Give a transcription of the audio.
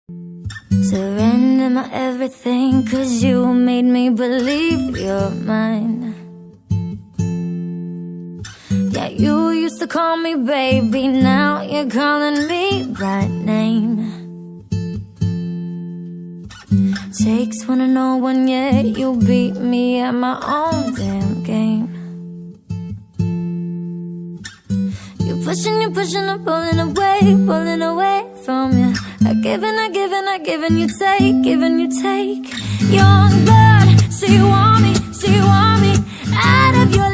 Surrender my everything, 'cause you made me believe you're mine. Yeah, you used to call me baby, now you're calling me by name. Takes one to know one, yeah, you beat me at my own damn game. You're pushing, I'm pulling away from you. I give and you take, Young blood, so you want me out of your